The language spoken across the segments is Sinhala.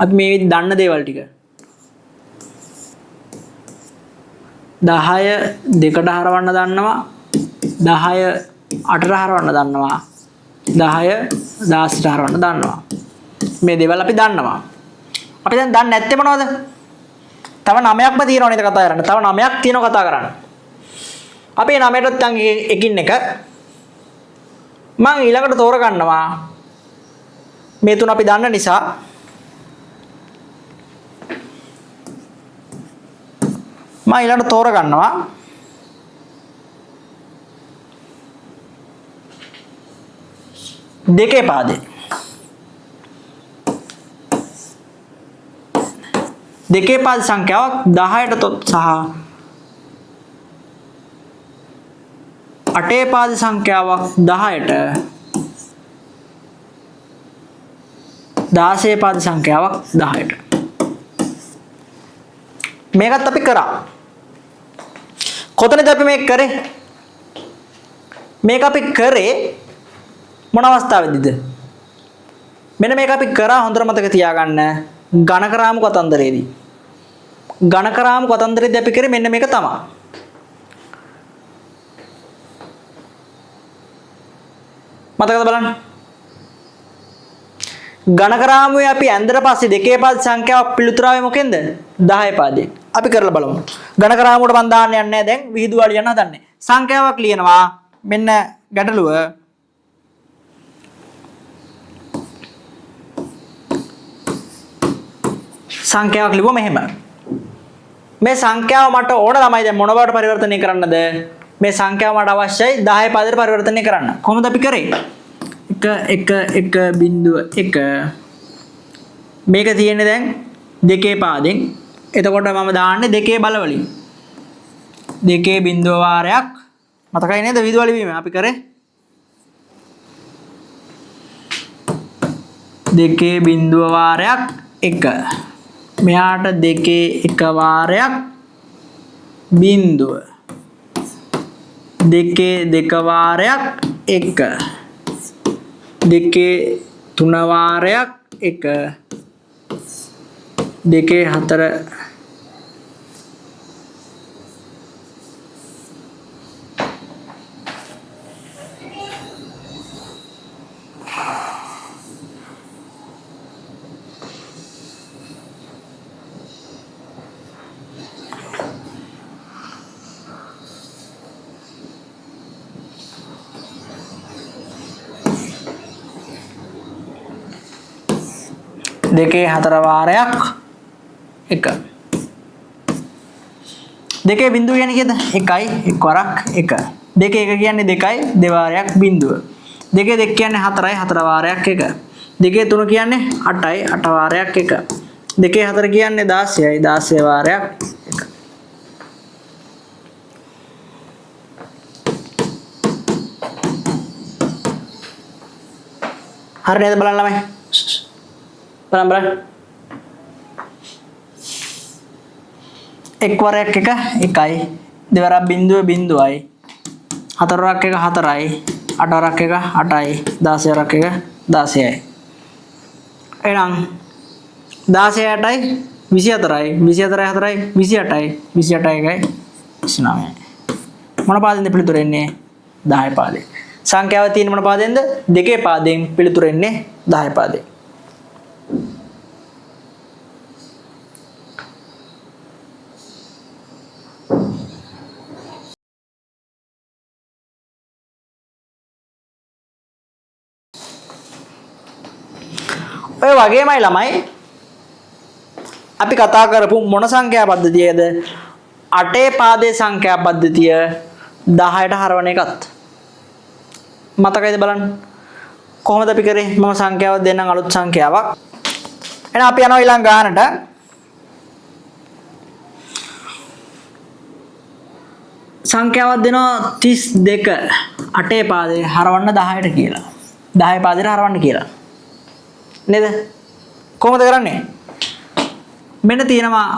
අපි මේ දන්න දේවල් ටික 10 2ට හරවන්න දන්නවා 10 8ට හරවන්න දන්නවා 10 16ට හරවන්න දන්නවා මේ දේවල් අපි දන්නවා අපි දැන් දන්නේ නැත්තේ මොනවද තව 9ක්ම තියෙනවා නේද කතා කරන්න තව 9ක් තියෙනවා කතා කරන්න අපි 9ටත් දැන් එකින් එක මම ඊළඟට තෝරගන්නවා මේ තුන අපි දන්න නිසා මම ඊළඟට තෝරගන්නවා දෙකේ පාදේ දෙකේ පාද සංඛ්‍යාවක් 10ට සහ 8 පාද සංඛ්‍යාවක් 10ට 16 පාද සංඛ්‍යාවක් 10ට මේකත් අපි කරා කොතනද අපි මේක කරේ මේක අපි කරේ මොන අවස්ථාවේදීද මෙන්න මේක අපි කරා හොඳට මතක තියාගන්න ඝනකරාමු කතන්දරයේදී ඝනකරාමු කතන්දරයේදී අපි කරේ මෙන්න මේක තමයි මතකද බලන්න ඝනකරාමුවේ අපි ඇඳලා පස්සේ දෙකේ පාද සංඛ්‍යාවක් පිළිතුරාවේ මොකෙන්ද 10 පාදයෙන් අපි කරලා බලමු ඝනකරාමුවට මම දාන්න යන්නේ නැහැ දැන් විහිදුවා ලියන්න හදන්නේ සංඛ්‍යාවක් ලියනවා මෙන්න ගැටලුව සංඛ්‍යාවක් ලිව්වම මෙහෙම මේ සංඛ්‍යාව මට ඕන ළමයි දැන් මොන බවට පරිවර්තනය කරන්නද මේ සංඛ්‍යාව මට අවශ්‍යයි 10 පාදයට පරිවර්තනය කරන්න කොහොමද අපි කරේ 1 මේක තියෙන්නේ දැන් දෙකේ පාදෙන් එතකොට මම දාන්නේ දෙකේ බලවලින් දෙකේ බිඳුව වාරයක් මතකයි නේද විදුවල වීම අපි කරේ දෙකේ බිඳුව වාරයක් 1 මෙයාට දෙකේ එක වාරයක් බිඳුව දෙකේ දෙක වාරයක් 1 දෙකේ තුන වාරයක් 1 දෙකේ හතර දෙකේ හතර වාරයක් 1 දෙකේ බිඳුව කියන්නේ කීයද 1යි එක් වරක් 1 දෙකේ 1 කියන්නේ 2යි දෙවාරයක් බිඳුව දෙකේ 2 කියන්නේ 4යි 4 වාරයක් 1 දෙකේ 3 කියන්නේ 8යි 8 වාරයක් 1 දෙකේ 4 කියන්නේ 16යි 16 වාරයක් 1 හරි නේද බලන්න ළමයි බලන්න එක් වරයක් 1 1යි දෙවරක් බිඳුව බිඳුවයි හතර වරක් 1 4යි අට වරක් 1 8යි 16 වරක් 1 16යි එහෙනම් 16 8යි 24යි 24යි 4යි 28යි 28යි 1යි 29යි මොන පාදෙන්ද පිළිතුර එන්නේ 10 පාදේ සංඛ්‍යාව තියෙන මොන පාදෙන්ද දෙකේ පාදයෙන් පිළිතුර එන්නේ 10 පාදේ ඔය වගේමයි ළමයි අපි කතා කරපු මොන සංඛ්‍යා පද්ධතියද 8 පාදේ සංඛ්‍යා පද්ධතිය 10ට හරවන එකත් මතකයිද බලන්න කොහොමද අපි කරේ මම සංඛ්‍යාවක් දෙන්නම් අලුත් සංඛ්‍යාවක් එහෙනම් අපි යනවා ඊළඟ ගානට සංඛ්‍යාවක් දෙනවා 32 8 පාදේ හරවන්න 10ට කියලා 10 පාදේට හරවන්න කියලා නේද කොහොමද කරන්නේ මෙන්න තියෙනවා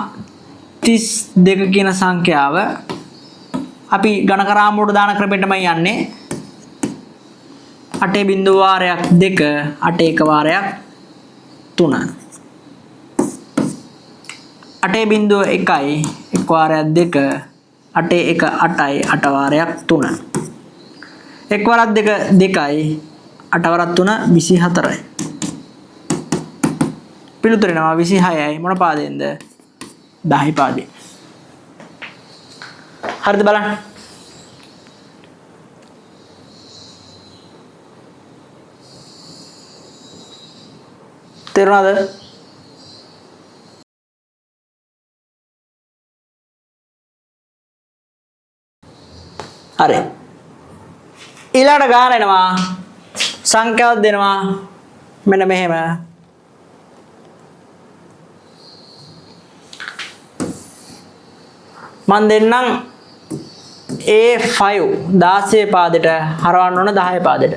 32 කියන සංඛ්‍යාව අපි ඝනකරාමුවට දාන ක්‍රමයටමයි යන්නේ 8 බිඳුව වාරයක් 2 8 එක වාරයක් 3 8.1යි 1 වාරයක් 2 8 1 8යි 8 වාරයක් 3 1 වරක් 2 2යි 8 වරක් 3 24යි පිළිතුර එනවා 26යි මොන පාදයෙන්ද 10 පාදයෙන් හරිද බලන්න තේරුණාද හරි ඊළඟ ගාන එනවා සංඛ්‍යාවක් දෙනවා මෙන්න මෙහෙම මන් දෙන්නම් A5 16 පාදෙට හරවන්න ඕන 10 පාදෙට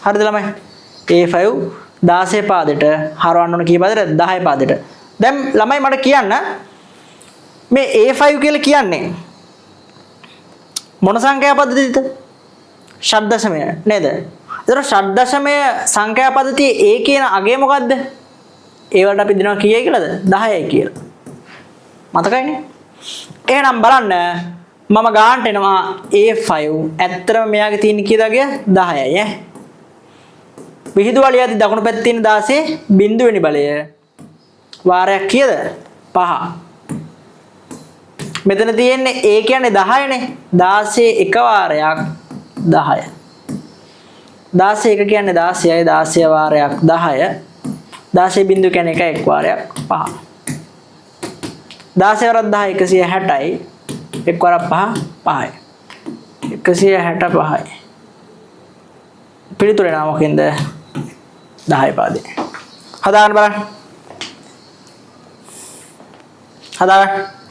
හරිද ළමයි A5 16 පාදෙට හරවන්න ඕන කී පාදෙට 10 පාදෙට දැන් ළමයි මට කියන්න මේ A5 කියලා කියන්නේ මොන සංඛ්‍යා පද්ධතියද ෂඩ් දශමය නේද ඒතර ෂඩ් දශමය සංඛ්‍යා පද්ධතියේ A කියන අගය මොකද්ද ඒ වලට අපි දෙනවා කීයයි කියලාද 10යි කියලා මතකයිනේ එහෙනම් බලන්න මම ගානට එනවා A5 ඇත්තටම මෙයාගේ තියෙන කීයද අගය 10යි ඈ විහිදු වලියදී දකුණු පැත්තේ තියෙන 16 බිඳුවෙනි බලය වාරයක් කීයද 5 මෙතන තියෙන්නේ A කියන්නේ 10නේ 16 එක වාරයක් 10 16 එක කියන්නේ 16යි 16 වාරයක් 10 16 බිඳුව කියන්නේ එක වාරයක් 5 16 වරක් 10 160යි එක් වරක් 5 5යි 165යි පිළිතුර එනවා මොකෙන්ද 10 පාදේ හදාගන්න බලන්න හදාගන්න